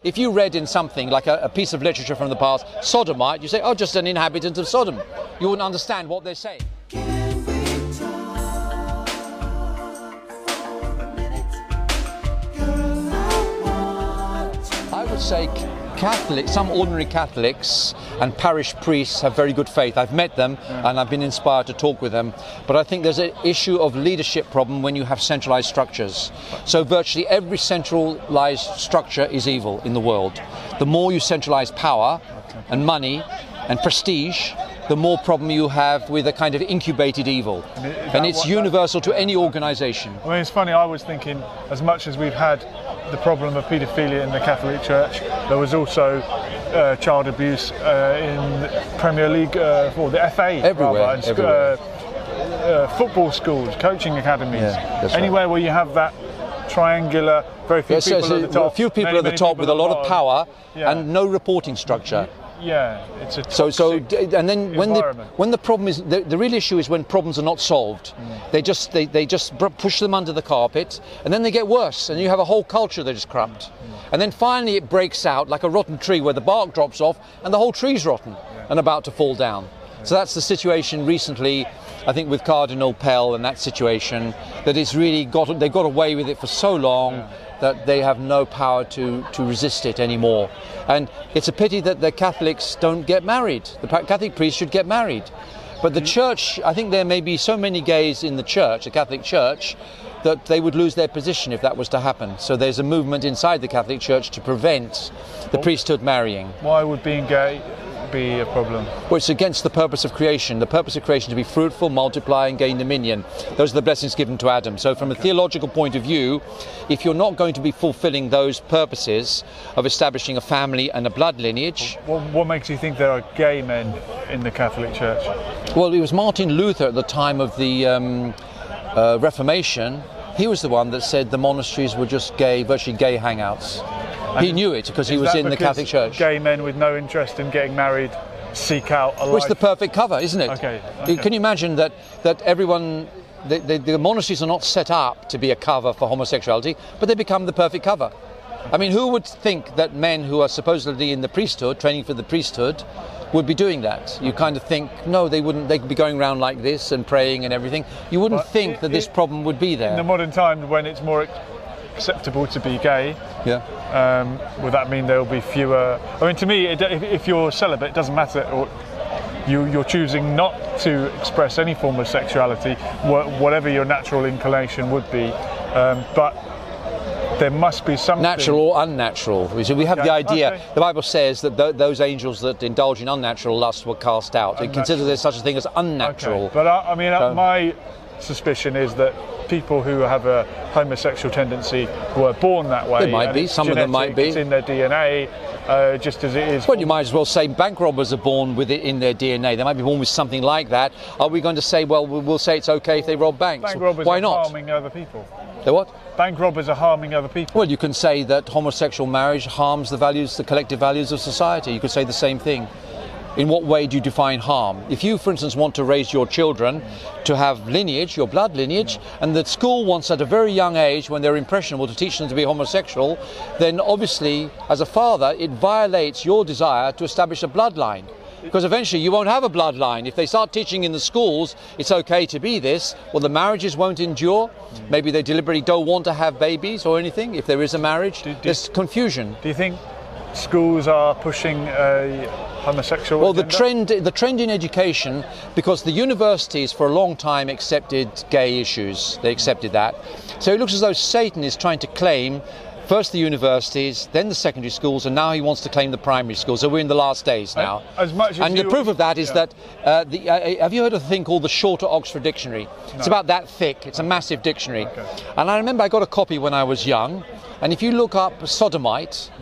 if you read in something like a piece of literature from the past, sodomite, you say, oh, just an inhabitant of Sodom. You wouldn't understand what they're saying. I would say Catholics, some ordinary Catholics and parish priests have very good faith. I've met them and I've been inspired to talk with them. But I think there's an issue of leadership problem when you have centralized structures. So virtually every centralized structure is evil in the world. The more you centralize power and money and prestige, the more problem you have with a kind of incubated evil. And it's universal to any organization. I mean, it's funny, I was thinking, as much as we've had the problem of paedophilia in the Catholic Church, there was also child abuse in Premier League, or the FA, everywhere, rather, and football schools, coaching academies, anywhere where you have that triangular, very few people at the top. A few people at the top with a lot of power and no reporting structure. Yeah, it's a toxic and then when the problem is the real issue is when problems are not solved, they just push them under the carpet, and then they get worse, and you have a whole culture that is corrupt, and then finally it breaks out like a rotten tree where the bark drops off and the whole tree's rotten and about to fall down. So that's the situation recently, I think, with Cardinal Pell and that situation, that it's really they got away with it for so long that they have no power to resist it anymore. And it's a pity that the Catholics don't get married. The Catholic priests should get married. But the church, I think there may be so many gays in the church, the Catholic Church, that they would lose their position if that was to happen. So there's a movement inside the Catholic Church to prevent the priesthood marrying. Why would being gay be a problem? Well, it's against the purpose of creation. The purpose of creation to be fruitful, multiply and gain dominion. Those are the blessings given to Adam. So from a theological point of view, if you're not going to be fulfilling those purposes of establishing a family and a blood lineage... What makes you think there are gay men in the Catholic Church? Well, it was Martin Luther at the time of the Reformation. He was the one that said the monasteries were just virtually gay hangouts. He knew it because he was in the Catholic Church. Gay men with no interest in getting married seek out a life. Which is the perfect cover, isn't it? Okay. Can you imagine that everyone, the monasteries are not set up to be a cover for homosexuality, but they become the perfect cover. I mean, who would think that men who are supposedly in the priesthood, training for the priesthood, would be doing that? You kind of think, no, they wouldn't. They could be going around like this and praying and everything. You wouldn't think that this problem would be there. In the modern time, when it's more acceptable to be gay, would that mean there will be fewer? I mean, to me, if you're celibate, it doesn't matter, or you're choosing not to express any form of sexuality, whatever your natural inclination would be, but there must be something... Natural or unnatural. We have the idea, the Bible says that those angels that indulge in unnatural lust were cast out. It considers there's such a thing as unnatural. But I mean, my suspicion is that people who have a homosexual tendency were born that way. They might be, some of them might be. It's in their DNA, just as it is. Well, you might as well say bank robbers are born with it in their DNA. They might be born with something like that. Are we going to say, well, we'll say it's okay if they rob banks? Bank robbers Why are not? harming other people. They what? Bank robbers are harming other people. Well, you can say that homosexual marriage harms the values, the collective values of society. You could say the same thing. In what way do you define harm? If you, for instance, want to raise your children to have lineage, your blood lineage, and the school wants at a very young age, when they're impressionable, to teach them to be homosexual, then obviously, as a father, it violates your desire to establish a bloodline. Because eventually you won't have a bloodline. If they start teaching in the schools it's okay to be this, well, the marriages won't endure. Maybe they deliberately don't want to have babies or anything. If there is a marriage, there's confusion. Do you think schools are pushing homosexual Well, agenda? the trend in education, because the universities for a long time accepted gay issues. They accepted that. So it looks as though Satan is trying to claim first the universities, then the secondary schools, and now he wants to claim the primary schools. So we're in the last days now. And the proof of that is that, have you heard of a thing called the Shorter Oxford Dictionary? No. It's about that thick. It's a massive dictionary. Okay. And I remember I got a copy when I was young, and if you look up sodomite,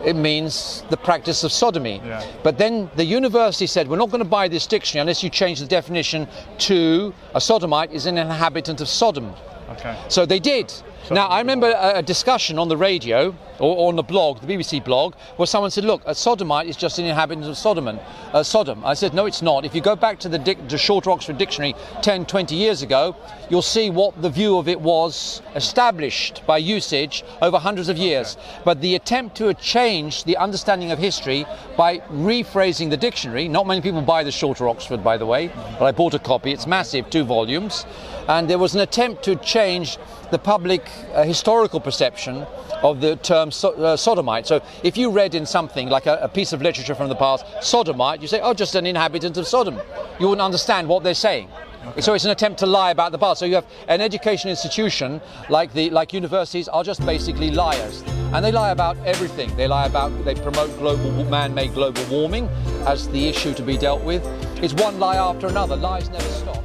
it means the practice of sodomy. Yeah. But then the university said, we're not going to buy this dictionary unless you change the definition to a sodomite is an inhabitant of Sodom. Okay. So they did. Now, I remember a discussion on the radio or on the blog, the BBC blog, where someone said, look, a sodomite is just an inhabitant of Sodom. I said, no, it's not. If you go back to the Shorter Oxford Dictionary 10, 20 years ago, you'll see what the view of it was established by usage over hundreds of years. Okay. But the attempt to change the understanding of history by rephrasing the dictionary, not many people buy the Shorter Oxford, by the way, but I bought a copy. It's massive, 2 volumes. And there was an attempt to change the public historical perception of the term sodomite. So if you read in something like a piece of literature from the past, sodomite, you say, oh, just an inhabitant of Sodom. You wouldn't understand what they're saying. Okay. So it's an attempt to lie about the past. So you have an education institution like universities are just basically liars. And they lie about everything. They promote man-made global warming as the issue to be dealt with. It's one lie after another. Lies never stop.